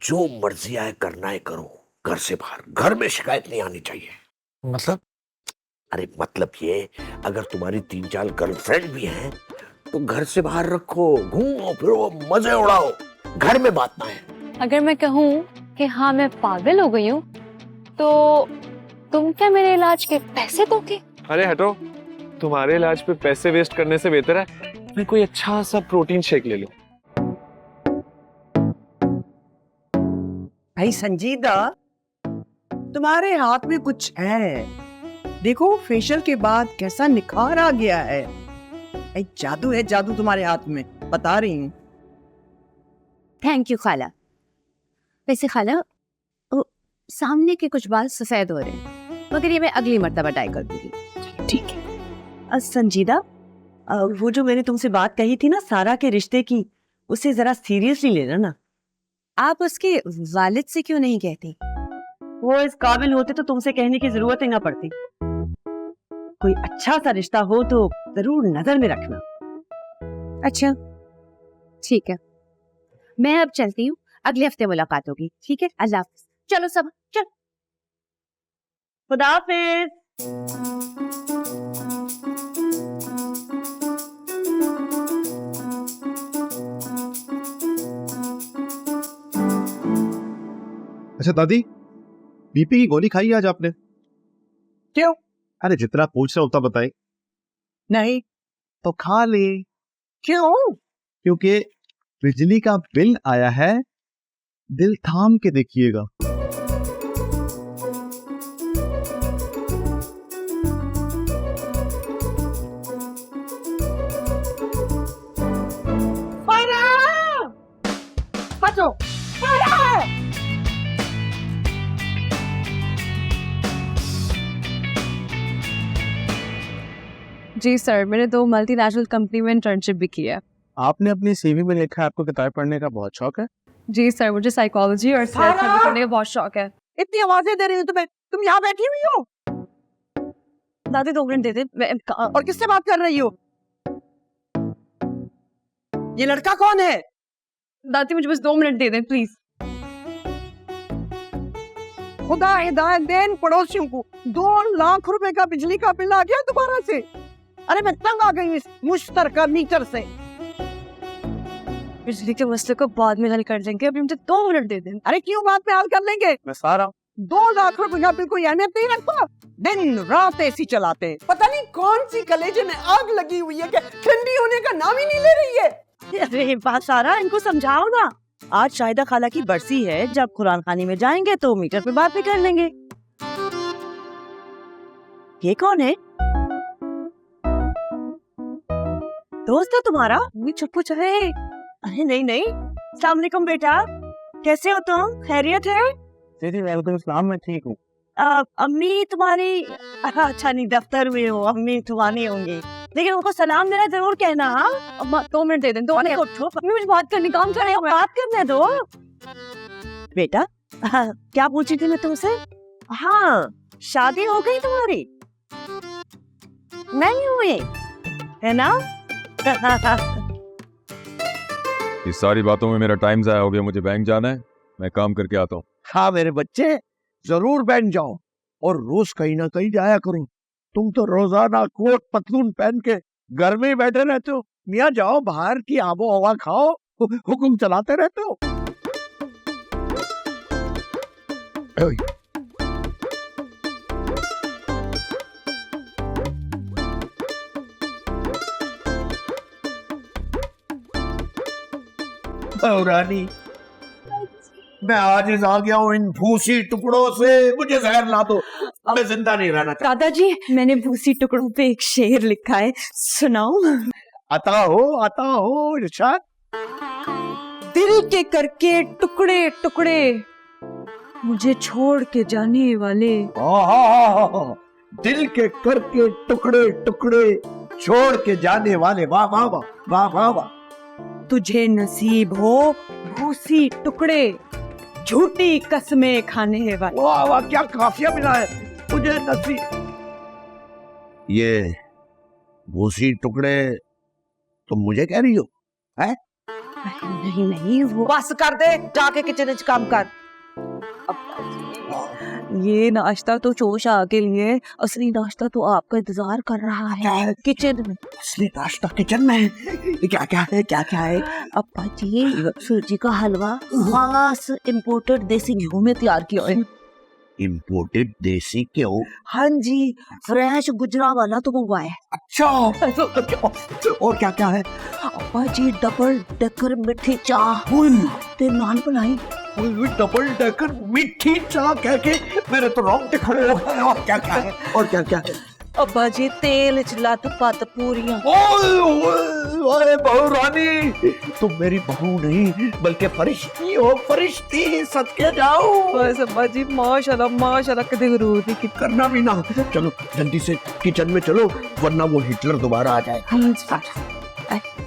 जो मर्जी आए करना है करो, घर से बाहर, घर में शिकायत नहीं आनी चाहिए। मतलब? अरे मतलब ये, अगर तुम्हारी 3-4 गर्लफ्रेंड भी हैं तो घर से बाहर रखो, घूमो फिरो, मजे उड़ाओ, घर में बात ना है। अगर मैं कहूँ कि हाँ मैं पागल हो गई हूँ तो तुम क्या मेरे इलाज के पैसे दोगे? अरे हटो, तुम्हारे इलाज पे पैसे वेस्ट करने से बेहतर है मैं कोई अच्छा सा प्रोटीन शेक ले लूं। भाई संजीदा, तुम्हारे हाथ में कुछ है। देखो फेशियल के बाद कैसा निखार आ गया है। भाई जादू है, जादू तुम्हारे हाथ में, बता रही हूँ। थैंक यू खाला। वैसे खाला, सामने के कुछ बाल सफेद हो रहे हैं, मगर ये मैं अगली मर्तबा डाई कर दूंगी। ठीक है। संजीदा, वो जो मैंने तुमसे बात कही थी ना सारा के रिश्ते की, उसे जरा सीरियसली लेना ना। आप उसके वालिद से क्यों नहीं कहती? वो इस काबिल होते तो तुमसे कहने की जरूरत ही ना पड़ती। कोई अच्छा सा रिश्ता हो तो जरूर नजर में रखना। अच्छा ठीक है, मैं अब चलती हूँ, अगले हफ्ते मुलाकात होगी। ठीक है, अल्लाह हाफिज। चलो सब चल। खुदा हाफिज। अच्छा दादी, बीपी की गोली खाई आज आपने? क्यों? अरे जितना पूछ रहा हूं उतना बताएं। नहीं तो खा ले। क्यों? क्योंकि बिजली का बिल आया है, दिल थाम के देखिएगा। बचो। जी सर, मैंने 2 मल्टीनेशनल कंपनी में इंटर्नशिप भी की है। आपने अपनी सीवी में लिखा है आपको किताब पढ़ने का बहुत शौक है। जी सर, मुझे साइकोलॉजी और सेल्फ हेल्प करने का बहुत शौक है। इतनी आवाजें दे रही हो तुम्हें, तुम यहाँ बैठी हुई हो? दादी 2 मिनट दे दे। और किससे बात कर रही हो? ये लड़का कौन है? दादी मुझे बस 2 मिनट दे दे प्लीज। खुदा हिदायत दे इन पड़ोसियों को, 2 लाख रुपए का बिजली का बिल आ गया दोबारा से। अरे मैं तंग आ गई इस मुश्तरका मीटर से। बिजली के मसले को बाद में हल कर लेंगे, अभी मुझे 2 मिनट दे दे। अरे क्यों बाद में हल कर लेंगे? मैं सारा 2 लाख रुपए का बिल कोई अहमियत नहीं रखता। दिन रात एसी चलाते हैं। पता नहीं कौन सी कलेजे में आग लगी हुई है कि ठंडी होने का नाम ही नहीं ले रही है। अरे बात सारा, इनको समझाओ ना। आज शाहिदा खाला की बरसी है, जब कुरान खानी में जाएंगे तो मीटर पे बात भी कर लेंगे। ये कौन है? दोस्त है तुम्हारा? चुप चाहे। अरे नहीं नहीं, अस्सलाम वालेकुम बेटा, कैसे हो तुम? खैरियत है? जी वालेकुम सलाम, मैं ठीक हूँ। अम्मी तुम्हारी? अच्छा नहीं, दफ्तर में हो, अम्मी तुम्हारी होंगी, लेकिन उनको सलाम देना जरूर कहना। अम्मा 2 मिनट दे दे। 2 मिनट उठो, मुझे बात करनी, काम करे। बात करने दो बेटा। क्या पूछी थी मैं तुमसे? हाँ, शादी हो गई तुम्हारी? नहीं हुई है ना? इस सारी बातों में मेरा टाइम जाया हो गया, मुझे बैंक जाना है, मैं काम करके आता हूँ। हाँ मेरे बच्चे, जरूर बैंक जाओ और रोज कहीं ना कहीं जाया करो। तुम तो रोजाना कोट पतलून पहन के घर में ही बैठे रहते हो। मियाँ जाओ, बाहर की आबो हवा खाओ, हुक्म चलाते रहते हो। रानी, मैं आज आ गया हूँ इन भूसी टुकड़ों से, मुझे जहर ला दो, मैं जिंदा नहीं रहना चाहता। दादाजी, मैंने भूसी टुकड़ों पे एक शेर लिखा है, सुनाओ? आता हो इरशाद। दिल के करके टुकड़े टुकड़े, मुझे छोड़ के जाने वाले। दिल के करके टुकड़े टुकड़े, छोड़ के जाने वाले। वाह वाह वाह वाह वाह वाह। तुझे नसीब हो भूसी टुकड़े, झूठी कसमें खाने वाले। वाह वाह, क्या काफिया मिला है। तुझे नसीब। ये भूसी टुकड़े तुम मुझे कह रही हो? है नहीं नहीं वो बस कर दे, जाके किचन च काम कर। ये नाश्ता तो चोशा के लिए, असली नाश्ता तो आपका इंतजार कर रहा है किचन में। असली नाश्ता किचन में है। क्या क्या है, क्या क्या है? अब्बा जी, सूजी का हलवा खास इम्पोर्टेड देसी घी में तैयार किया है। इम्पोर्टेड देसी घ्यो? हाँ जी, फ्रेश गुजरावाला तो मंगवाया है। अच्छा, और क्या क्या है? अब्बा जी, डबल डेकर मिठी चाह ते नान बनाई। डबल डेकर मीठी चाह कह के मेरे तो रोंगटे खड़े हो गए। और क्या क्या है, और क्या क्या है? अब्बा जी, तेल चिल्ला तो पत पूरियां। ओए बहू रानी, तुम मेरी बहू नहीं बल्कि फरिश्ती हो, फरिश्ती। सदके जाओ। बस अब्बा जी, माशाल्लाह माशाल्लाह, कदे जरूर नहीं करना भी ना। चलो जल्दी से किचन में चलो, वरना वो हिटलर दोबारा आ जाए।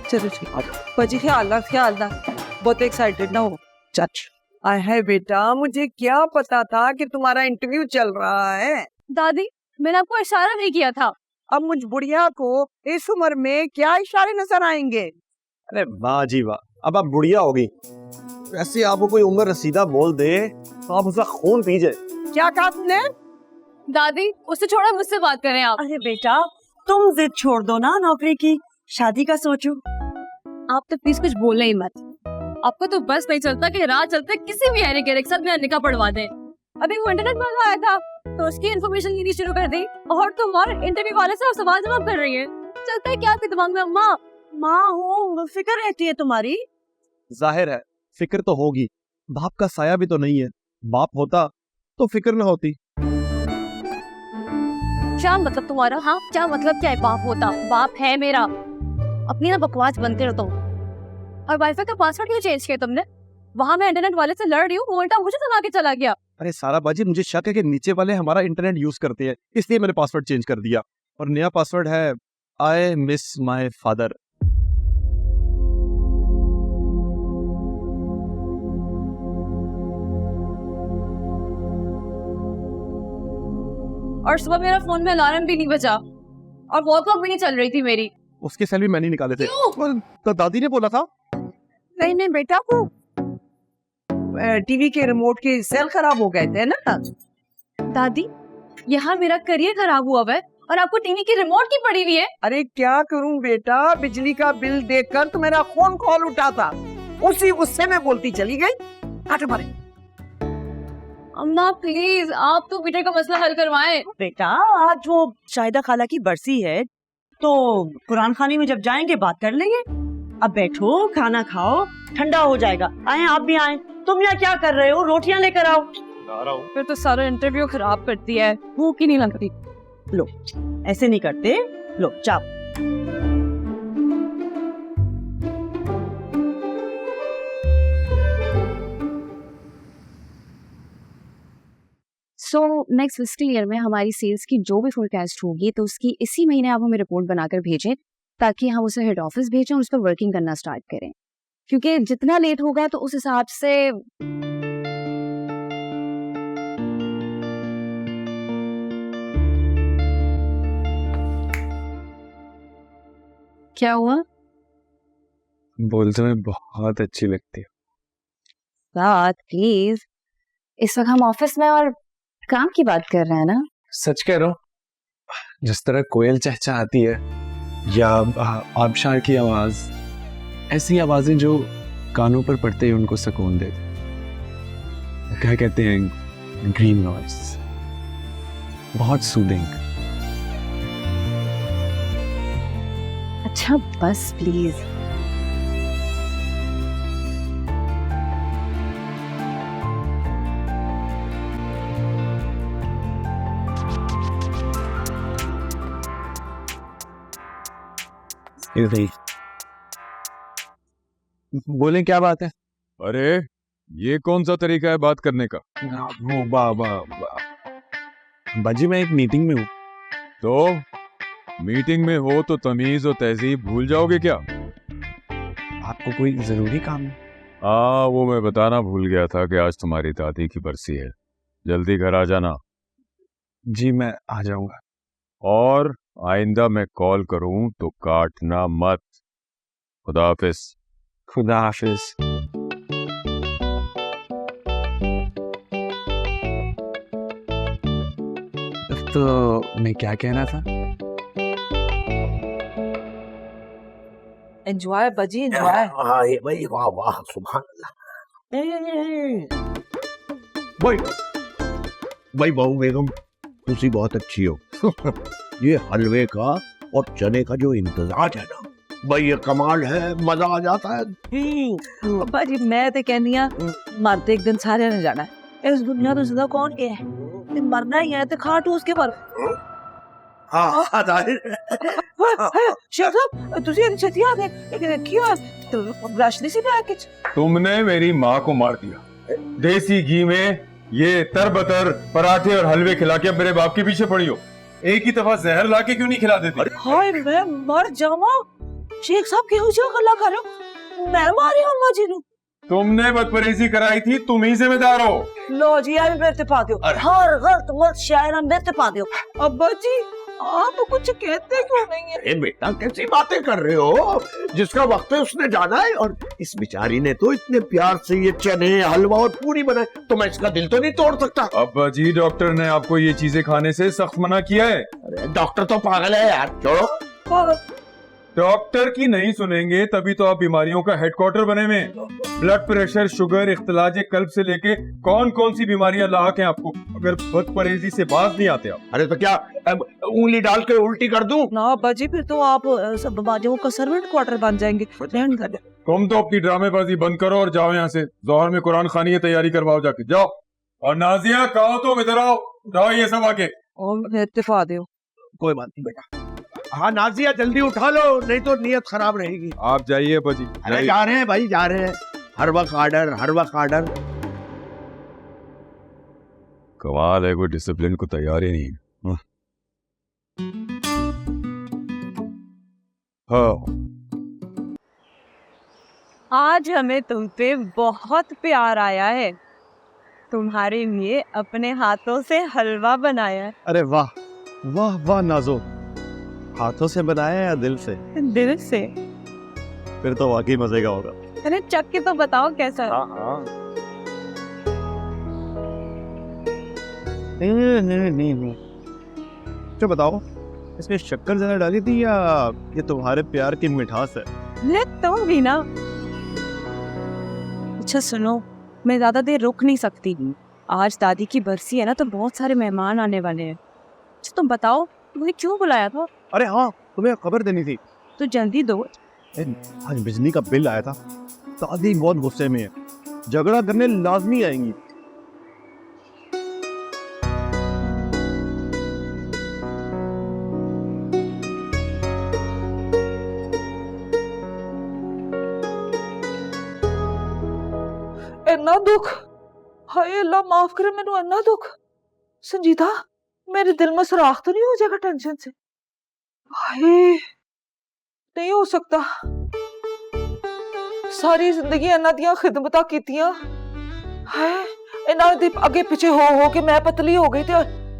चलो ठीक। अब्बा जी, ख्याल ना, बहुत एक्साइटेड ना हो। चाची, आय है बेटा, मुझे क्या पता था कि तुम्हारा इंटरव्यू चल रहा है। दादी, मैंने आपको इशारा नहीं किया था। अब मुझ बुढ़िया को इस उम्र में क्या इशारे नजर आएंगे? अरे वाह जी वाह, अब आप बुढ़िया होगी। वैसे आपको कोई उम्र रसीदा बोल दे तो आप उसका खून पीजिए। क्या कहा तुमने? दादी, उससे छोड़ा, मुझसे बात करें आप। अरे बेटा, तुम जिद छोड़ दो ना नौकरी की, शादी का सोचो। आप तो प्लीज कुछ बोलना ही मत। आपको तो बस नहीं चलता कि रात चलते किसी भी हरे के साथ मेरा निकाह पढ़वा दें। अभी वो इंटरनेट पर आया था तो उसकी इन्फॉर्मेशन लेनी शुरू कर दी, और तुम और इंटरव्यू वाले से सवाल जवाब कर रही है। चलता है क्या आपके दिमाग में? अम्मा, माँ हो, फिक्र रहती है तुम्हारी। जाहिर है फिक्र तो होगी, बाप का साया भी तो नहीं है। बाप होता तो फिक्र न होती। क्या मतलब तुम्हारा? हाँ, क्या मतलब क्या है? बाप होता, बाप है मेरा। अपनी ना बकवास बनते रहता हूँ। और वाईफाई का पासवर्ड क्यों चेंज किया तुमने? वहाँ मैं इंटरनेट वाले से लड़ रही हूँ, वो उल्टा मुझे सुना के चला गया। अरे सारा बाजी, मुझे शक है कि नीचे वाले हमारा इंटरनेट यूज करते हैं, इसलिए मैंने पासवर्ड चेंज कर दिया। और नया पासवर्ड है आई मिस माई फादर। और सुबह मेरा फोन में अलार्म भी नहीं बजा, और वॉल क्लॉक भी नहीं चल रही थी मेरी। उसके सेल भी मैंने निकाले थे। तो दादी ने बोला था। नहीं नहीं बेटा, वो टीवी के रिमोट के सेल खराब हो गए थे ना। दादी, यहाँ मेरा करियर खराब हुआ है और आपको टीवी की रिमोट की पड़ी हुई है। अरे क्या करूं बेटा, बिजली का बिल देखकर तो मेरा फोन कॉल उठा था, उसी गुस्से में बोलती चली गई। हट मारे। अम्मा प्लीज, आप तो बेटे का मसला हल करवाएं। बेटा, आज वो शाहिदा खाला की बरसी है, तो कुरान खानी में जब जाएंगे बात कर लेंगे। अब बैठो, खाना खाओ, ठंडा हो जाएगा। आए, आप भी आए। तुम यहाँ क्या कर रहे हो? रोटियां लेकर आओ। फिर तो सारा इंटरव्यू खराब कर दिया है, भूख ही नहीं लगती। लो, ऐसे नहीं करते। लो चाप। सो नेक्स्ट फिस्कल ईयर में हमारी सेल्स की जो भी फोरकास्ट होगी, तो उसकी इसी महीने आप हमें रिपोर्ट बनाकर भेजें, ताकि हम उसे हेड ऑफिस भेजें और उस पर वर्किंग करना स्टार्ट करें। क्योंकि जितना लेट होगा तो उस हिसाब से क्या हुआ? बोलते में बहुत अच्छी लगती है। बात प्लीज, इस वक्त हम ऑफिस में और काम की बात कर रहे हैं ना। सच कह रहा हूँ, जिस तरह कोयल चहचहाती है या आबशार की आवाज, ऐसी आवाजें जो कानों पर पड़ते ही उनको सुकून देते। क्या कहते हैं, ग्रीन नॉइज, बहुत सूदिंग। अच्छा बस प्लीज। बोलें, क्या बात है? अरे ये कौन सा तरीका है बात करने का? बाजी, मैं एक मीटिंग में हूँ। तो मीटिंग में हो तो तमीज और तहजीब भूल जाओगे क्या? आपको कोई जरूरी काम है? वो मैं बताना भूल गया था कि आज तुम्हारी दादी की बरसी है। जल्दी घर आ जाना। जी मैं आ जाऊंगा। और आइंदा मैं कॉल करूं तो काटना मत। खुदा हाफिज। खुदा हाफिज। तो मैं क्या कहना था? एंजॉय बजी एंजॉय। हाँ ये भाई, वाह वाह, सुभान अल्लाह। भाई भाई बहू बेगम, तुसी बहुत अच्छी हो। ये हलवे का और चने का जो इंतजाज है ना, भाई ये कमाल है, मजा आ जाता है। अब्बा जी मैं ते कहनी आ मरते एक दिन सारे ने जाना है। इस दुनिया तो ज्यादा कौन के है, ते मरना ही है ते खा ठूस के पर। हाँ जाहिर है। शेख साहब तुसी इतनी छेती आ गए, क्यों तो ब्रश नहीं सी लिया कुछ? तुमने मेरी माँ को मार दिया, देसी घी में ये तरबतर पराठे और हलवे खिला के अब मेरे बाप के पीछे पड़ी हो। एक ही दफा जहर ला के क्यों नहीं खिला देती? हाय मैं मर जावा। शेख साहब केहू जो गल्ला कर रहे हो, मैं मारी अम्मा जी नु। तुमने बदपरहेजी कराई थी, तुम ही जिम्मेदार हो। लो जी यार मेरे ते पा दियो, हर गलत शायरा मेरे ते पा दियो। अब्बा जी आप कुछ कहते क्यों नहीं है? अरे बेटा कैसी बातें कर रहे हो, जिसका वक्त है उसने जाना है। और इस बेचारी ने तो इतने प्यार से ये चने हलवा और पूरी बनाई, तो मैं इसका दिल तो नहीं तोड़ सकता। अब्बा जी डॉक्टर ने आपको ये चीजें खाने से सख्त मना किया है। अरे डॉक्टर तो पागल है यार, छोड़ो। डॉक्टर की नहीं सुनेंगे तभी तो आप बीमारियों का हेडक्वार्टर बने हुए हैं। ब्लड प्रेशर, शुगर, इख्तिलाज कल्ब से लेके कौन कौन सी बीमारियां लाक हैं आपको, अगर बदपरहेजी से बाज नहीं आते आप। अरे तो क्या उंगली डाल के उल्टी कर दूं? ना अब्बा जी फिर तो आप सब बाजों का सर्वेंट क्वार्टर बन जाएंगे। रहने दो। तुम तो अपनी ड्रामेबाजी बंद करो और जाओ यहाँ से। जोहर में कुरान खानी की तैयारी करवाओ, जाके जाओ। और नाजिया कहो तुम इधर आओ, जाओ ये सब आके। और इत्तेफा दो। कोई बात नहीं बेटा। हाँ नाजिया जल्दी उठा लो, नहीं तो नियत खराब रहेगी। आप जाइए अब्बा जी। अरे जा रहे हैं भाई, जा रहे हैं। हर वक्त ऑर्डर, हर वक्त ऑर्डर। कमाल है, कोई डिसिप्लिन को तैयार ही नहीं है। हाँ आज हमें तुम पे बहुत प्यार आया है। तुम्हारे लिए अपने हाथों से हलवा बनाया है। अरे वाह वाह वाह नाजो, हाथों से बनाया या दिल से? दिल से। फिर तो वाकई मजे का होगा। अरे चख के तो बताओ कैसा है। तो बताओ, इसमें शक्कर ज्यादा डाली थी या ये तुम्हारे प्यार की मिठास है? ले तुम भी ना। अच्छा सुनो, मैं ज्यादा देर रुक नहीं सकती। आज दादी की बरसी है ना, तो बहुत सारे मेहमान आने वाले हैं। अच्छा तुम बताओ, मुझे क्यों बुलाया था? अरे हाँ, तुम्हें खबर देनी थी। तो जल्दी दो। आज बिजली का बिल आया था, दादी बहुत गुस्से में है, झगड़ा करने लाजमी आएंगी। इन्ना दुख, हाय अल्लाह माफ करे मैनू, इन्ना दुख। संजीदा मेरे दिल में सुराख तो नहीं हो जाएगा टेंशन से? हाय नहीं हो सकता। सारी जिंदगी इन्हां दियां खिदमतां कीतियां, हाय इन्हां दे अगे पीछे हो के मैं पतली हो गई, ते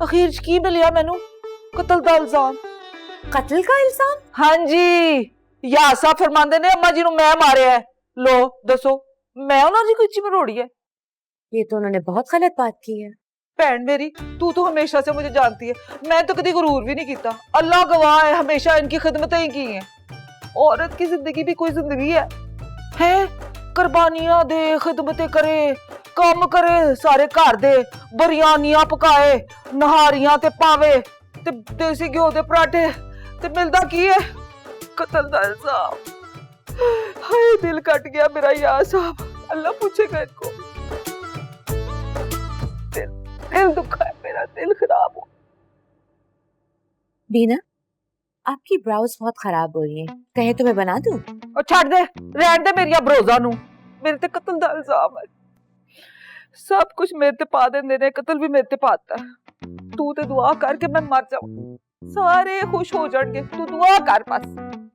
अखीर च की मिलिया मैनू? कत्ल दा इल्जाम। कत्ल का इल्जाम? हाँ जी, यासा फरमांदे ने अम्मा जी नू मैं मारिया है। लो दसो, मैं उन्हां दी कोई चिमरोड़ी है? ये तो उन्होंने बहुत गलत बात की है। भैन मेरी, तू तो हमेशा से मुझे जानती है, मैं तो कभी गुरूर भी नहीं किया। अल्लाह गवाह है, हमेशा इनकी खिदमतें ही की हैं। औरत की जिंदगी भी कोई जिंदगी है? कुर्बानियां दे, खिदमतें करे, काम करे सारे घर दे, बरियानियां पकाए, नहारियां ते पावे, ते देसी घ्यो दे पराठे, ते मिलदा की है? कत्ल दा इल्जाम। हाय दिल कट गया मेरा यार साहब, अल्लाह पूछेगा इनको। दिल दुखा है मेरा, दिल खराब हो। बीना, आपकी ब्राउज बहुत खराब हो रही है, कहे तो मैं बना दूं? और छाड़ दे, रहन दे मेरिया ब्रोजा नू। मेरे ते कत्ल दा इल्जाम है, सब कुछ मेरे ते पा देंदे ने, कत्ल भी मेरे ते पाता है। तू ते दुआ कर के मैं मर जाऊं, सारे खुश हो जाएंगे। तू दुआ कर बस।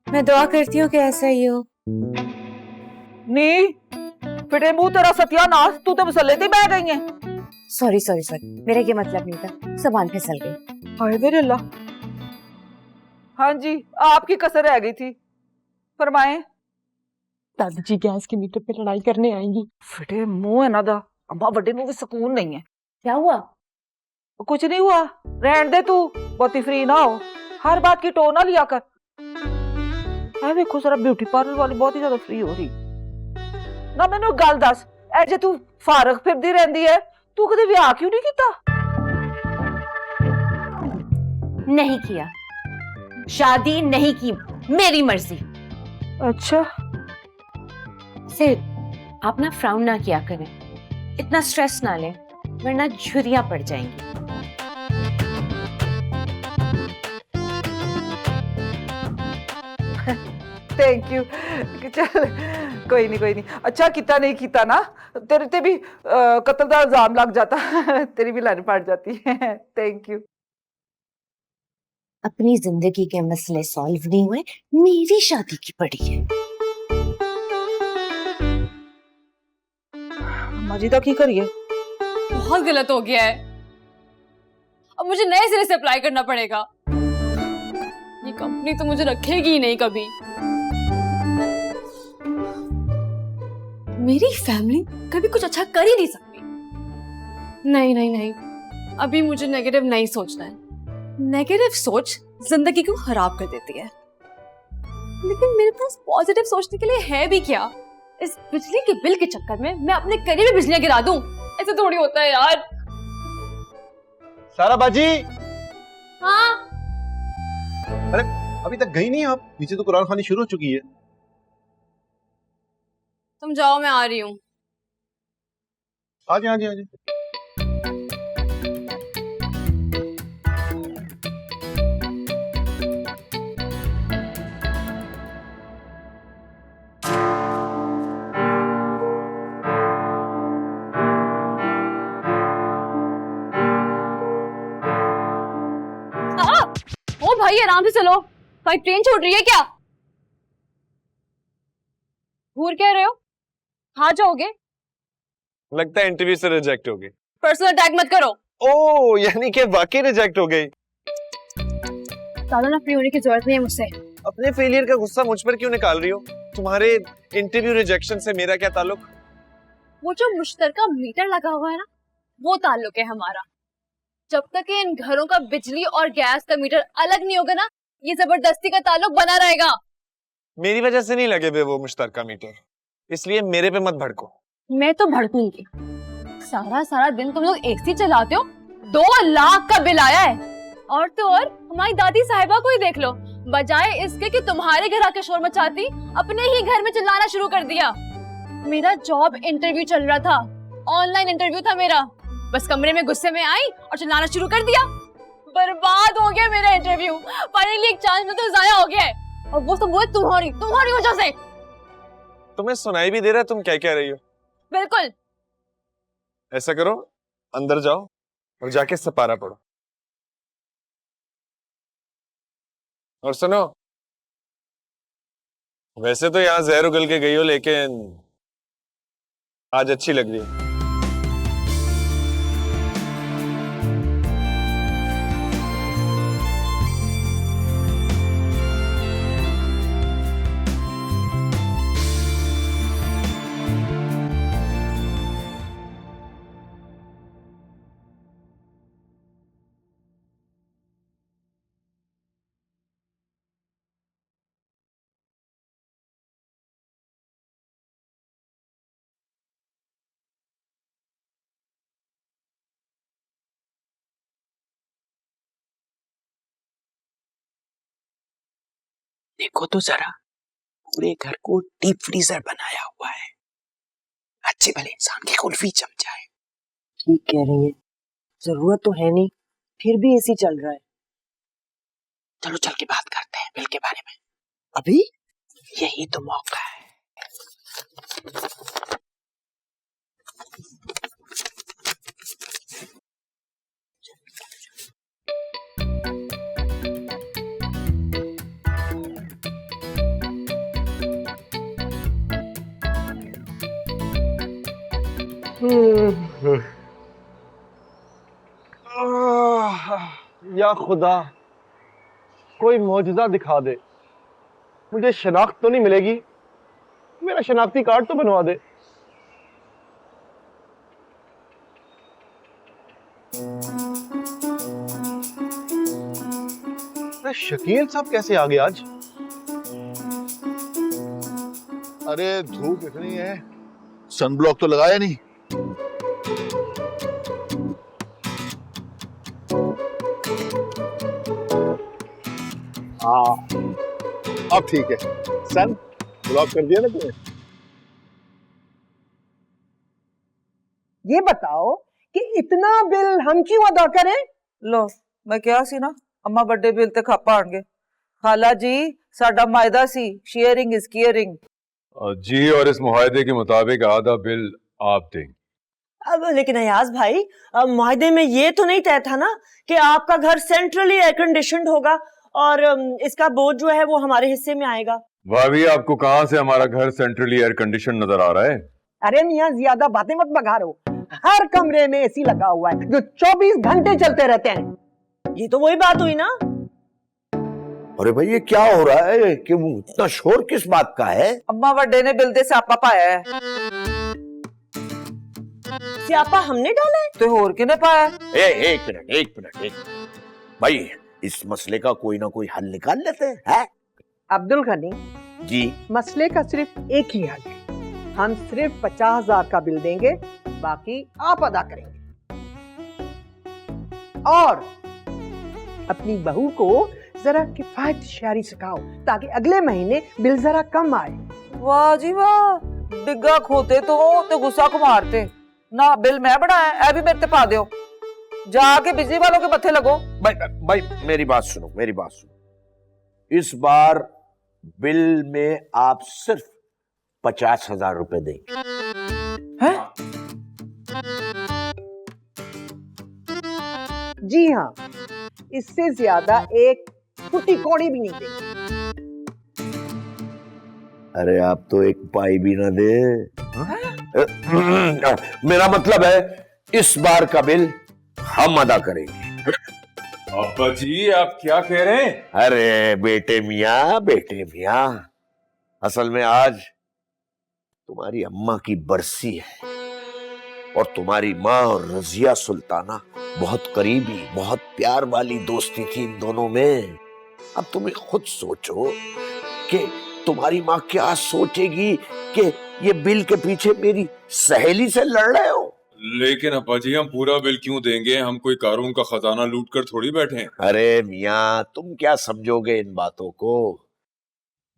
मैं दुआ करती हूँ कि ऐसा ही हो। नी फिटे मुंह तेरा सत्यानाश, तू तो मसले ते बैठ गई है। सॉरी सॉरी सॉरी, मेरा ये मतलब नहीं था, ज़बान फिसल गई। हाय मेरे अल्लाह। हाँ जी, आपकी कसर रह गई थी, फरमाएं। दादी जी गैस के मीटर पे लड़ाई करने आएंगी। फिटे मुंह है ना दा अम्बा बड़े ਨੂੰ ਵੀ ਸਕੂਨ नहीं है। क्या हुआ? कुछ नहीं हुआ, रहने दे तू, ਬਹੁਤੀ फ्री ना हो, हर बात की टो ना लिया कर। है देखो जरा ब्यूटी पार्लर वाली बहुत ही ज्यादा फ्री हो रही ना। मैंने एक गल दस, ए जे तू फारग फिरदी रहंदी है, तू कदे विआह क्यों नहीं कीता? नहीं किया, शादी नहीं की, मेरी मर्जी। अच्छा सिर्फ आप ना फ्राउन ना किया करें, इतना स्ट्रेस ना लें वरना झुर्रियां पड़ जाएंगी। Thank you. चल कोई नहीं, अच्छा किता नहीं किता ना, तेरे ते भी कत्ल का इल्जाम लग जाता, तेरी भी लाइन पड़ जाती है। Thank you. अपनी जिंदगी के मसले सॉल्व नहीं हुए, मेरी शादी की पड़ी है। मजीदा की करिए? बहुत गलत हो गया है, अब मुझे नए सिरे से अप्लाई करना पड़ेगा। ये कंपनी तो मुझे रखेगी ही नहीं कभी। मेरी फैमिली कभी कुछ अच्छा कर ही नहीं सकती। नहीं नहीं नहीं, अभी मुझे नेगेटिव नहीं सोचना है। नेगेटिव सोच जिंदगी को खराब कर देती है, लेकिन मेरे पास पॉजिटिव सोचने के लिए है भी क्या? इस बिजली के बिल के चक्कर में मैं अपने करीब में बिजलियां गिरा दूं? ऐसे थोड़ी होता है यार। सारा बाजी, हाँ अरे अभी तक गई नहीं आप? नीचे तो कुरान खानी शुरू हो चुकी है। तुम जाओ, मैं आ रही हूँ। आजे आजे आजे। ओ भाई आराम से चलो, भाई ट्रेन छूट रही है क्या? घूर क्या रहे हो? कहाँ जाओगे? लगता है इंटरव्यू से रिजेक्ट हो गई। पर्सनल अटैक मत करो। ओह, यानी कि वाकई रिजेक्ट हो गई। ज्यादा ना फ्री होने की जरूरत नहीं है मुझसे। अपने फेलियर का गुस्सा मुझ पर क्यों निकाल रही हो? तुम्हारे इंटरव्यू रिजेक्शन से मेरा क्या ताल्लुक? वो जो मुश्तरका मीटर लगा हुआ है ना, वो ताल्लुक है हमारा। जब तक इन घरों का बिजली और गैस का मीटर अलग नहीं होगा ना, ये जबरदस्ती का ताल्लुक बना रहेगा। मेरी वजह से नहीं लगे बे वो मुश्तरका मीटर, इसलिए मेरे पे मत भड़को। मैं तो भड़कूंगी। सारा सारा दिन तुम लोग एसी चलाते हो, 2 लाख का बिल आया है। और तो और हमारी दादी साहिबा को ही देख लो, बजाय इसके कि तुम्हारे घर आके शोर मचाती, अपने ही घर में चिल्लाना शुरू कर दिया। मेरा जॉब इंटरव्यू चल रहा था, ऑनलाइन इंटरव्यू था मेरा, बस कमरे में गुस्से में आई और चिल्लाना शुरू कर दिया। बर्बाद हो गया मेरा इंटरव्यू। फाइनली एक चांस में तो जाया हो गया है, और वो सब वो तुम्हारी वजह से। तुम्हें सुनाई भी दे रहा है तुम क्या कह रही हो? बिल्कुल। ऐसा करो, अंदर जाओ और जाके सपारा पढ़ो। और सुनो, वैसे तो यहाँ जहर उगल के गई हो, लेकिन आज अच्छी लग रही है। देखो तो जरा, पूरे घर को डीप फ्रीजर बनाया हुआ है, अच्छे भले इंसान की कुल्फी जम जाए। ठीक कह रही है, जरूरत तो है नहीं, फिर भी एसी चल रहा है। चलो चल के बात करते हैं बिल के बारे में, अभी यही तो मौका है। या खुदा, कोई मौजज़ा दिखा दे, मुझे शनाख्त तो नहीं मिलेगी मेरा शनाख्ती कार्ड तो बनवा दे। अरे शकील साहब कैसे आ गए आज? अरे धूप इतनी है, सनब्लॉक तो लगाया नहीं। हाँ अब ठीक है। सन ब्लॉक कर दिया ना तुमने? ये बताओ कि इतना बिल हम क्यों अदा करें? लो मैं क्या सी ना अम्मा बड़े बिल ते खापा आणगे। खाला जी साडा मायदा सी शेयरिंग इज केयरिंग। जी, और इस मुआहदे के मुताबिक आधा बिल आप देंगे। अब लेकिन अयाज भाई, मुआहदे में ये तो नहीं तय था ना कि आपका घर सेंट्रली एयर कंडीशनड होगा और इसका बोझ जो है वो हमारे हिस्से में आएगा। भाभी, आपको कहाँ से हमारा घर सेंट्रली एयर कंडीशन नजर आ रहा है? अरे मियाँ ज्यादा बातें मत बघारो। हर कमरे में एसी लगा हुआ है जो 24 घंटे चलते रहते हैं। ये तो वही बात हुई ना। अरे भाई ये क्या हो रहा है कि वो इतना शोर किस बात का है? अम्मा बड़े ने बिल दे स्यापा पाया है। स्यापा हमने डाला है? तो होर किने पाया? एक मिनट भाई, इस मसले का कोई ना कोई हल निकाल लेते हैं। अब्दुल गनी जी, मसले का सिर्फ एक ही हल है। हम सिर्फ 50,000 का बिल देंगे, बाकी आप अदा करेंगे। और अपनी बहू को जरा किफायत शारी सिखाओ ताकि अगले महीने बिल जरा कम आए। वाह जी वाह, डिग्गा खोते तो गुस्सा को मारते ना। बिल मैं बढ़ाया, ए भी मेरे ते पा दियो। जाके बिजली वालों के मत्थे लगो। भाई मेरी बात सुनो। इस बार बिल में आप सिर्फ 50,000 रुपए देंगे। हैं? जी हाँ, इससे ज्यादा एक फुटी कौड़ी भी नहीं देंगे। अरे आप तो एक पाई भी ना दे। मेरा मतलब है इस बार का बिल हम अदा करेंगे। अब्बा जी, आप क्या कह रहे हैं? अरे बेटे मियाँ, असल में आज तुम्हारी अम्मा की बरसी है और तुम्हारी माँ और रजिया सुल्ताना बहुत करीबी, बहुत प्यार वाली दोस्ती थी इन दोनों में। अब तुम्हें खुद सोचो कि तुम्हारी माँ क्या सोचेगी कि ये बिल के पीछे मेरी सहेली से लड़ रहे हो। लेकिन अब्बा जी, हम पूरा बिल क्यों देंगे? हम कोई कारून का खजाना लूट कर थोड़ी बैठे हैं। अरे मियाँ, तुम क्या समझोगे इन बातों को?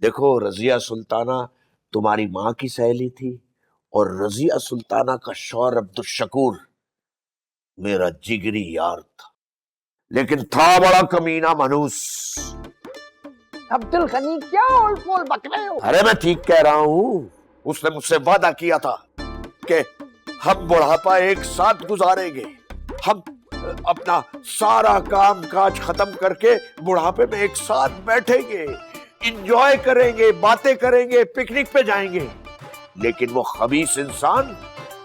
देखो, रजिया सुल्ताना तुम्हारी माँ की सहेली थी और रजिया सुल्ताना का शौहर अब्दुल शकूर मेरा जिगरी यार था, लेकिन था बड़ा कमीना मनूस। अब्दुल गनी क्या ओल पोल बक रहे हो? अरे मैं ठीक कह रहा हूँ। उसने मुझसे वादा किया था कि हम बुढ़ापा एक साथ गुजारेंगे। हम अपना सारा काम काज खत्म करके बुढ़ापे में एक साथ बैठेंगे, इंजॉय करेंगे, बातें करेंगे, पिकनिक पे जाएंगे। लेकिन वो खबीस इंसान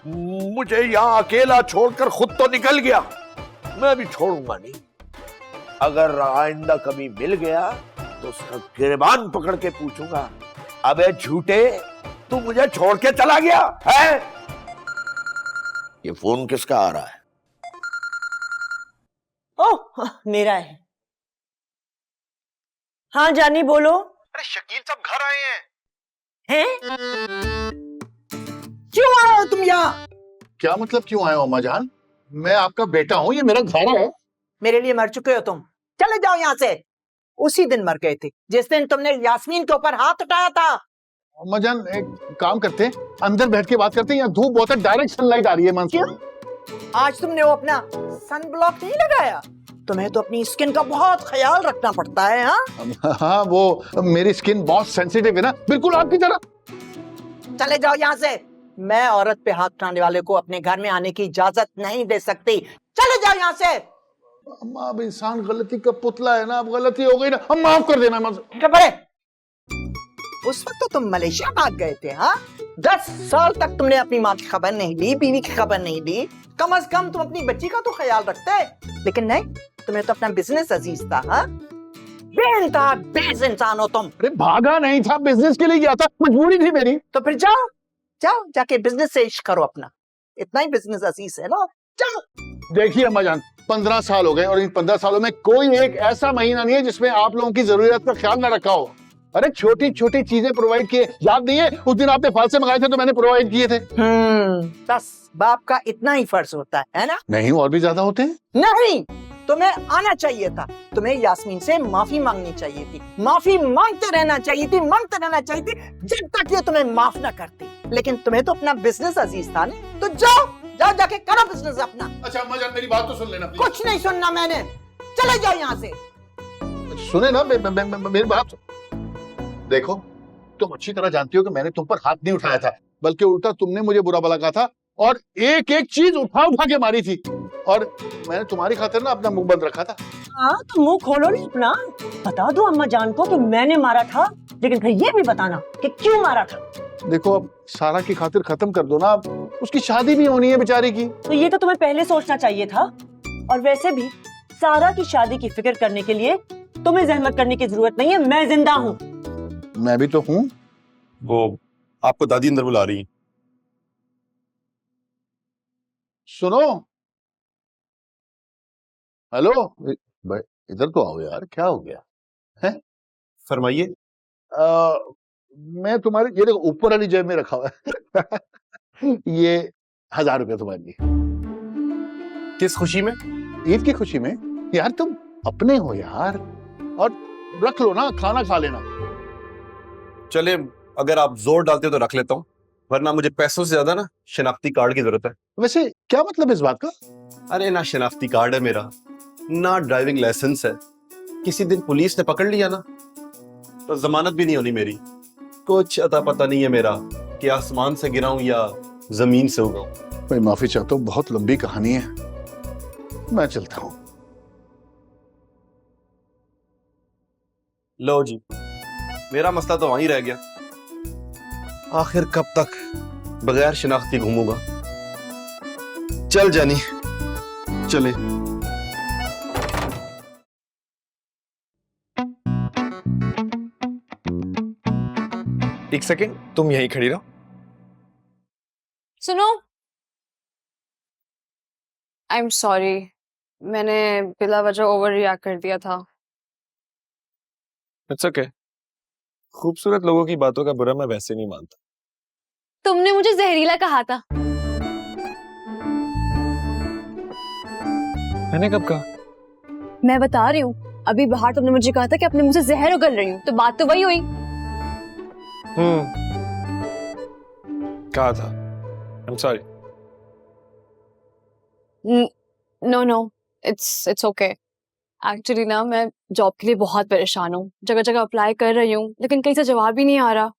मुझे यहाँ अकेला छोड़कर खुद तो निकल गया। मैं भी छोड़ूंगा नहीं। अगर आइंदा कभी मिल गया तो उसका गिरबान पकड़ के पूछूंगा, अबे झूठे, तू मुझे छोड़ के चला गया है? ये फोन किसका आ रहा है? ओह, मेरा है। हाँ जानी, बोलो। अरे शकील साहब घर आए हैं। हैं? क्यों आए हो तुम यहाँ? क्या मतलब क्यों आए हो अम्मा जान? मैं आपका बेटा हूँ, ये मेरा घर है। मेरे लिए मर चुके हो तुम। चले जाओ यहाँ से। उसी दिन मर गए थे जिस दिन तुमने यास्मीन के ऊपर हाथ उठाया था। अम्मा जान, एक काम करते हैं, अंदर बैठ के बात करते हैं। यहाँ धूप बहुत है, डायरेक्ट सनलाइट आ रही है। क्यों? आज तुमने वो अपना सन ब्लॉक नहीं लगाया? तुम्हें तो अपनी स्किन का बहुत ख्याल रखना पड़ता है। हाँ, वो मेरी स्किन बहुत सेंसिटिव है ना, बिल्कुल आपकी तरह। चले जाओ यहाँ से। मैं औरत पे हाथ उठाने वाले को अपने घर में आने की इजाजत नहीं दे सकती। चले जाओ यहाँ से। अम्मा, अब इंसान गलती का पुतला है ना, अब गलती हो गई ना, अब माफ कर देना। उस वक्त तो तुम मलेशिया भाग गए थे। 10 साल तक तुमने अपनी माँ की खबर नहीं ली, बीवी की खबर नहीं ली। कम से कम तुम अपनी बच्ची का तो ख्याल रखते। लेकिन नहीं, तुम्हें तो अपना बिजनेस अजीज था। बेइंतहा बेइज्जत इंसान हो तुम। अरे भागा नहीं था, बिजनेस के लिए गया था, मजबूरी थी मेरी। तो फिर जाओ जाओ जाके बिजनेस से इश्क करो अपना, इतना ही बिजनेस अजीज है ना, जाओ। देखिए अम्माजान, 15 साल हो गए और इन 15 सालों में कोई एक ऐसा महीना नहीं है जिसमें आप लोगों की जरूरत का ख्याल न रखा हो। अरे छोटी छोटी चीजें प्रोवाइड किए, याद नहीं है उस दिन आपने फालसे मंगाए थे तो मैंने प्रोवाइड किए थे। बस बाप का इतना ही फर्ज होता है ना? नहीं, और भी ज्यादा होते हैं। नहीं, तुम्हें आना चाहिए था, तुम्हें यास्मीन से माफी मांगनी चाहिए थी, माफी मांगते रहना चाहिए थी, मांगते रहना चाहिए थी जब तक ये तुम्हें माफ ना करती। लेकिन तुम्हें तो अपना बिजनेस अजीज था ना, तो जाओ जाओ जाके करो बिजनेस अपना। अच्छा अम्माजान मेरी बात तो सुन लेना प्लीज। कुछ नहीं सुनना मैंने, चले जाओ यहाँ से। सुने ना मेरी बात। देखो, तुम अच्छी तरह जानती हो कि मैंने तुम पर हाथ नहीं उठाया था, बल्कि उल्टा तुमने मुझे बुरा भला कहा था और एक एक चीज उठा उठा के मारी थी, और मैंने तुम्हारी खातिर ना अपना मुंह बंद रखा था। हाँ तो मुंह खोलो नहीं अपना, बता दो अम्मा जान को कि मैंने मारा था, लेकिन फिर ये भी बताना कि क्यों मारा था। देखो अब सारा की खातिर खत्म कर दो ना, उसकी शादी भी होनी है बेचारी की। तो ये तो तुम्हें पहले सोचना चाहिए था। और वैसे भी सारा की शादी की फिक्र करने के लिए तुम्हें जहमत करने की जरूरत नहीं है, मैं जिंदा हूँ। मैं भी तो हूँ। वो आपको दादी अंदर बुला रही है। सुनो, हेलो, इधर तो आओ यार, क्या हो गया है? फरमाइए। मैं तुम्हारे, ये देखो ऊपर वाली जेब में रखा हुआ है ये 1000 रुपए तुम्हारे लिए। किस खुशी में? ईद की खुशी में। यार तुम अपने हो यार, और रख लो ना, खाना खा लेना। चले, अगर आप जोर डालते हो तो रख लेता हूँ, वरना मुझे पैसों से ज्यादा ना शनाख्ती कार्ड की जरूरत है। वैसे क्या मतलब इस बात का? अरे ना शनाख्ती कार्ड है मेरा, ना ड्राइविंग लाइसेंस है। किसी दिन पुलिस ने पकड़ लिया ना तो जमानत भी नहीं होनी मेरी। कुछ अता पता नहीं है मेरा कि आसमान से गिरा हूं या जमीन से उगा हूं। मैं माफी चाहता हूँ, बहुत लंबी कहानी है, मैं चलता हूँ। लो जी, मेरा मसला तो वहीं रह गया। आखिर कब तक बगैर शनाख्ती घूमूंगा? चल जानी, चले। एक सेकंड, तुम यहीं खड़ी रहो। सुनो, आई एम सॉरी, मैंने बिला वजह ओवर रिएक्ट कर दिया था। It's okay. खूबसूरत लोगों की बातों का बुरा मैं वैसे नहीं मानता। तुमने मुझे जहरीला कहा था। मैंने कब कहा? मैं बता रही हूँ, अभी बाहर तुमने मुझे कहा था कि अपने मुंह से जहर उगल रही हूँ, तो बात तो वही हुई। कहा था। I am sorry. No, it's okay. Actually ना मैं जॉब के लिए बहुत परेशान हूँ, जगह जगह अप्लाई कर रही हूँ, लेकिन कहीं से जवाब ही नहीं आ रहा।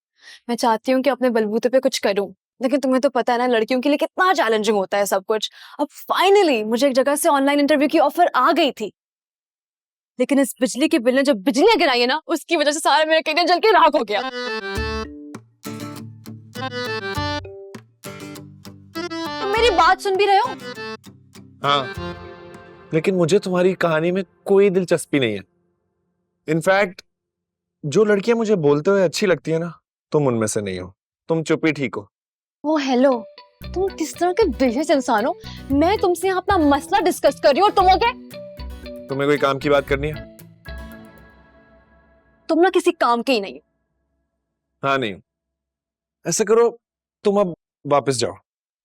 मैं चाहती हूँ कि अपने बलबूते पे कुछ करूँ, लेकिन तुम्हें तो पता है ना लड़कियों के लिए कितना चैलेंजिंग होता है सब कुछ। अब फाइनली मुझे एक जगह से ऑनलाइन इंटरव्यू की ऑफर आ गई थी, लेकिन इस बिजली के बिल ने जो बिजलियां गिराई है ना, उसकी वजह से सारा मेरा करियर जल के राख हो गया। तुम मेरी बात सुन भी रहे हो? हाँ, लेकिन मुझे तुम्हारी कहानी में कोई दिलचस्पी नहीं है। इनफैक्ट जो लड़कियां मुझे बोलते हुए अच्छी लगती है ना, तुम उनमें से नहीं हो। तुम चुप ही ठीक हो। ओ हेलो, तुम किस तरह के बिजनेस इंसान हो? मैं तुमसे यहाँ अपना मसला डिस्कस कर रही हूँ और तुम हो क्या? तुम्हें कोई काम की बात करनी है? तुम ना किसी काम के ही नहीं हो। हाँ नहीं, ऐसा करो तुम अब वापस जाओ।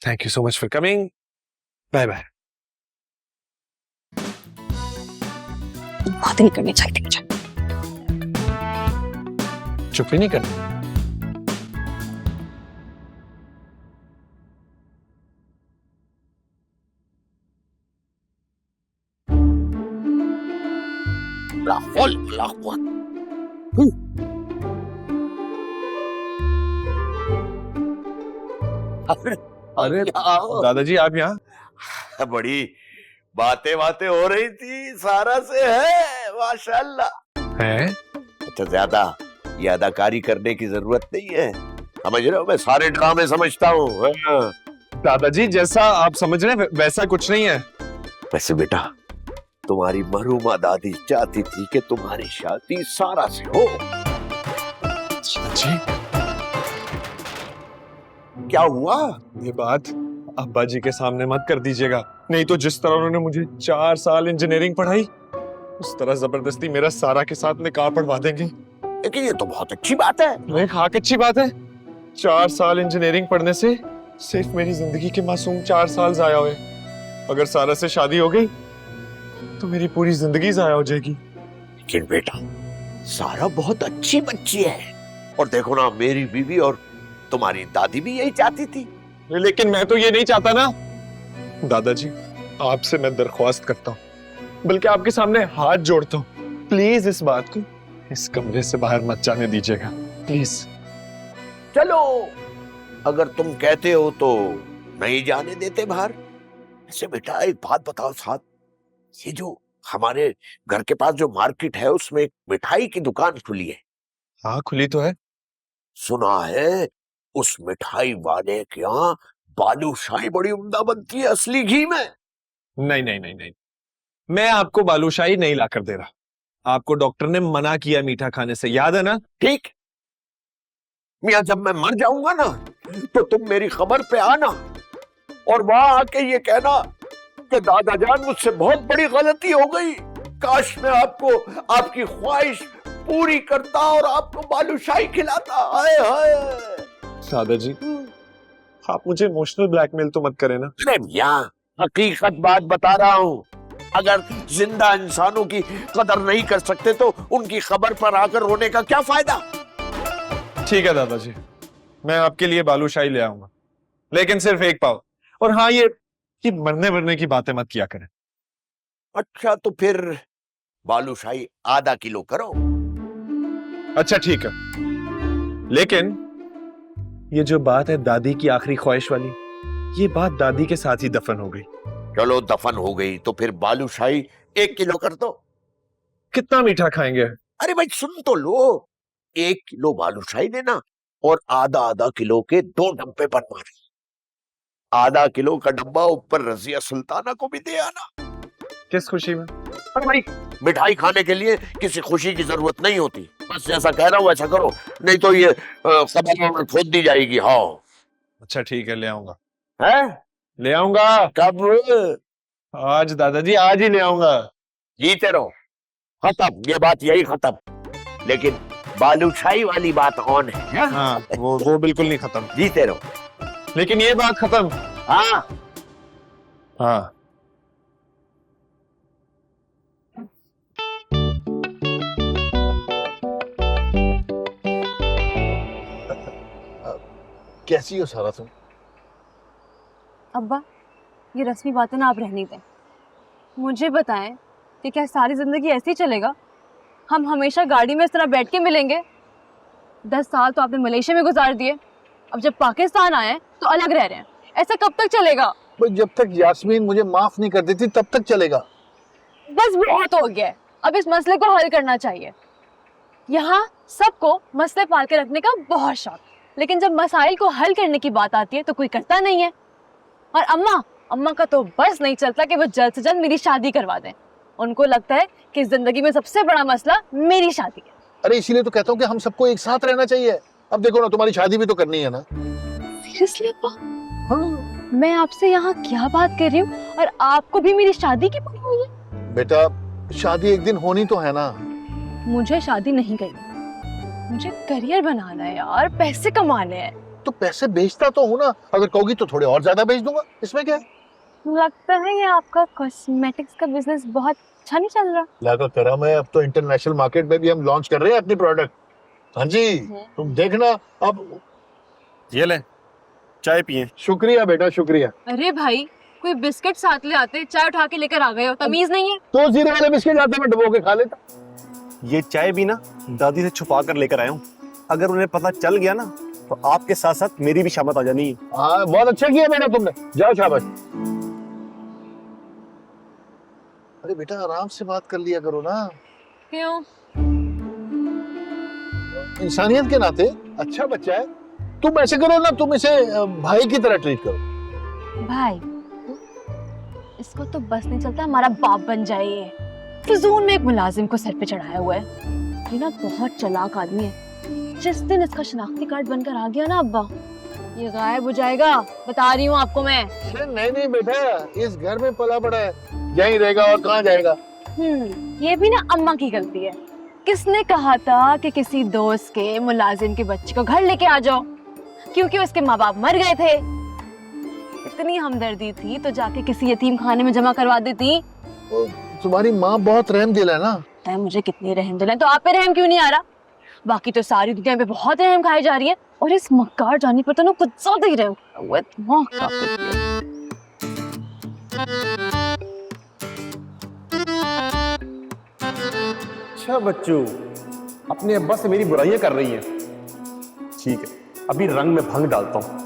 Thank you so much for coming. Bye bye. बात नहीं करनी चाहिए मुझे। चुप ही नहीं करना। अरे दादाजी आप यहाँ? बड़ी बातें हो रही थी सारा से, है माशाल्लाह। है? अच्छा, ज्यादा ये अदाकारी करने की जरूरत नहीं है, समझ रहे हो? मैं सारे ड्रामे समझता हूँ। दादाजी जैसा आप समझ रहे हैं वैसा कुछ नहीं है। वैसे बेटा, तुम्हारी महरूमा दादी चाहती थी कि तुम्हारी शादी सारा से हो। जी क्या हुआ? ये बात अब्बा जी के सामने मत कर दीजिएगा, नहीं तो जिस तरह उन्होंने मुझे 4 साल इंजीनियरिंग पढ़ाई उस तरह जबरदस्ती मेरा सारा के साथ निकाह पढ़वा देंगे। लेकिन ये तो बहुत अच्छी बात है। नहीं, हाँ अच्छी बात है। 4 साल इंजीनियरिंग पढ़ने से सिर्फ मेरी जिंदगी के मासूम 4 साल जाया हुए। अगर सारा से शादी हो गई तो मेरी पूरी जिंदगी जाया हो जाएगी। लेकिन बेटा, सारा बहुत अच्छी बच्ची है और देखो ना, मेरी बीवी और तुम्हारी दादी भी यही चाहती थी। लेकिन मैं तो ये नहीं चाहता ना। दादाजी, आपसे मैं दरख्वास्त करता हूँ, बल्कि आपके सामने हाथ जोड़ता हूँ, प्लीज इस बात को इस कमरे से बाहर मत जाने दीजिएगा, प्लीज। चलो, अगर तुम कहते हो तो नहीं जाने देते बाहर। ऐसे बेटा एक बात बताओ साथ, ये जो हमारे घर के पास जो मार्केट है उसमें एक मिठाई की दुकान खुली है। हाँ खुली तो है। सुना है उस मिठाई वाले के यहाँ बालूशाही बड़ी उम्दा बनती है, असली घी में। नहीं नहीं नहीं नहीं, मैं आपको बालूशाही नहीं लाकर दे रहा। आपको डॉक्टर ने मना किया मीठा खाने से, याद है ना? ठीक मियां, जब मैं मर जाऊंगा ना तो तुम मेरी खबर पे आना और वहां आके ये कहना कि दादा जान मुझसे बहुत बड़ी गलती हो गई, काश मैं आपको आपकी ख्वाहिश पूरी करता और आपको बालूशाही खिलाता। हाय हाय। दादाजी, आप मुझे इमोशनल ब्लैकमेल तो मत करें ना। अरे मियां, हकीकत बात बता रहा हूं। अगर जिंदा इंसानों की कदर नहीं कर सकते तो उनकी खबर पर आकर रोने का क्या फायदा? ठीक है दादाजी, मैं आपके लिए बालूशाही ले आऊंगा, लेकिन सिर्फ 1 पाव। और हाँ, ये मरने वरने की बातें मत किया करें। अच्छा, तो फिर बालूशाही आधा किलो करो। अच्छा ठीक है, लेकिन ये जो बात है दादी की आखिरी ख्वाहिश वाली, ये बात दादी के साथ ही दफन हो गई। चलो दफन हो गई तो फिर बालूशाही 1 किलो कर दो। कितना मीठा खाएंगे? अरे भाई सुन तो लो, 1 किलो बालूशाही लेना और आधा किलो के 2 डब्बे बनवाने। आधा किलो का डब्बा ऊपर रजिया सुल्ताना को भी दे आना। किस खुशी में? अरे भाई, मिठाई खाने के लिए किसी खुशी की जरूरत नहीं होती, बस जैसा कह रहा हूं वैसा करो, नहीं तो ये कब्र में खोद दी जाएगी। हाँ अच्छा ठीक है, ले आऊंगा। है? ले आऊंगा। कब? आज दादाजी, आज ही ले आऊंगा। जीते रहो। खत्म, ये बात यही खत्म। लेकिन बालूशाही वाली बात ऑन है। हाँ, वो बिल्कुल नहीं खत्म। जीते रहो। लेकिन ये बात खत्म। हाँ हाँ। कैसी हो सारा तुम? अब्बा, ये रस्मी बातें ना आप रहने दें। मुझे बताएं कि क्या सारी जिंदगी ऐसे ही चलेगा? हम हमेशा गाड़ी में इस तरह बैठ के मिलेंगे? 10 साल तो आपने मलेशिया में गुजार दिए, अब जब पाकिस्तान आए हैं तो अलग रह रहे हैं। ऐसा कब तक चलेगा? जब तक यास्मीन मुझे माफ नहीं कर देती तब तक चलेगा। बस बहुत हो गया है, अब इस मसले को हल करना चाहिए। यहाँ सबको मसले पाल के रखने का बहुत शौक, लेकिन जब मसाइल को हल करने की बात आती है तो कोई करता नहीं है। और अम्मा का तो बस नहीं चलता कि वो जल्द से जल्द मेरी शादी करवा दें। उनको लगता है कि जिंदगी में सबसे बड़ा मसला मेरी शादी है। अरे इसीलिए तो कहता हूँ कि हम सबको एक साथ रहना चाहिए। अब देखो ना, तुम्हारी शादी भी तो करनी है ना। सीरियसली अब्बा? हाँ। मैं आपसे यहाँ क्या बात कर रही हूँ और आपको भी मेरी शादी की पड़ी हुई है? बेटा, शादी एक दिन होनी तो है ना। मुझे शादी नहीं करनी, मुझे करियर बनाना है यार, पैसे कमाने हैं। तो पैसे बेचता तो हूँ ना, अगर कहोगी तो थोड़े और ज्यादा बेच दूंगा, इसमें क्या है? लगता है ये आपका कॉस्मेटिक्स का बिजनेस बहुत अच्छा नहीं चल रहा। अल्लाह का करम है, अब तो इंटरनेशनल मार्केट में भी हम लॉन्च कर रहे हैं अपनी प्रोडक्ट। हाँ जी, तुम देखना अब। ये ले, चाय पिए। शुक्रिया बेटा, शुक्रिया। अरे भाई, कोई बिस्किट साथ ले आते, चाय उठा के लेकर आ गए हो, तमीज नहीं है? तो जीरे वाले बिस्किट आते मैं डुबो के खा लेता। ये चाय भी ना दादी से छुपा कर लेकर आया हूँ, अगर उन्हें पता चल गया ना तो आपके साथ साथ मेरी भी शामत आ जानी है। हाँ, बहुत अच्छा किया बेटा तुमने, जाओ शाबाश। अरे बेटा, आराम से बात कर लिया करो ना। क्यों? इंसानियत के नाते अच्छा बच्चा है। तुम ऐसे करो ना, तुम इसे भाई की तरह ट्रीट करो। भाई? इसको तो बस नहीं चलता हमारा बाप बन जाए ये। फिजूल में एक मुलाजिम को सर पे चढ़ाया हुआ है। ये ना बहुत चालाक आदमी है। जिस दिन इसका शनाख्ती कार्ड बनकर आ गया ना अब्बा, ये गायब हो जाएगा, बता रही हूँ आपको मैं। नहीं बेटा, इस घर में पला बड़ा है, यहीं रहेगा और कहाँ जाएगा। ये भी ना अम्मा की गलती है। किसने कहा था कि किसी दोस्त के मुलाजिम के बच्चे को घर लेके आ जाओ, क्योंकि उसके माँ बाप मर गए थे। इतनी हमदर्दी थी तो जाके किसी यतीम खाने में जमा करवा देती। तुम्हारी माँ बहुत रहम दिल है ना। मुझे कितनी रहम दिल है, तो आप पे रहम क्यों नहीं आ रहा? बाकी तो सारी दुनिया पे बहुत रहम खाई जा रही है, और इस मक्कार जाने पर तो ना कुछ ज्यादा ही रहम हुआ है। अच्छा बच्चू, अपने अब्बा से मेरी बुराइयां कर रही हैं। ठीक है, अभी रंग में भंग डालता हूँ।